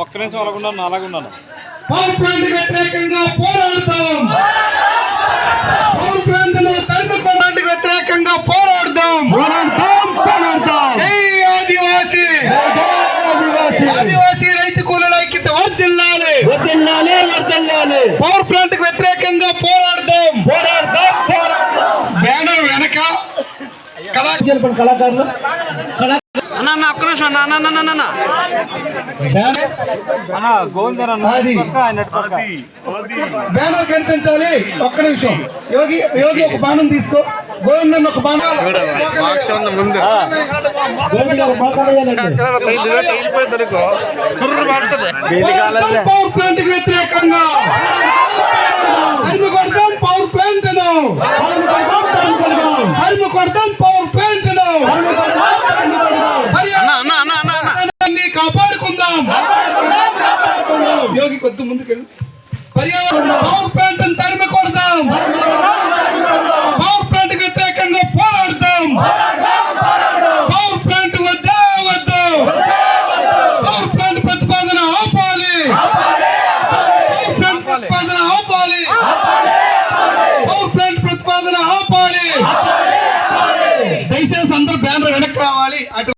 ఒక్క నిమిషం అలాగున్నాను అలాగున్నాను. Power plant వ్యతిరేకంగా పోరాడతాం. పవర్ ప్లాంట్ తరుముకోవడానికి వ్యతిరేకంగా పోరాడదాం. ఆదివాసీ ఆదివాసీ రైతు కూలీల ఐక్యత వర్ధిల్లాలి. పవర్ ప్లాంట్ వ్యతిరేకంగా పోరాడదాం. బ్యానర్ వెనక కళాకారులు అన్న ఒక్క నిమిషం బ్యానర్ కనిపించాలి. ఒక్క నిమిషం యోగి యోగి ఒక బాణం తీసుకో. గోవిందన్ ఒక బాణం పవర్ ప్లాంట్ వ్యతిరేకంగా కొడతాం. పవర్ ప్లాంట్ కొడతాం. పవర్ ప్లాంట్ కాపాడుకుందాం. యోగి కొద్ది ముందుకెళ్ళి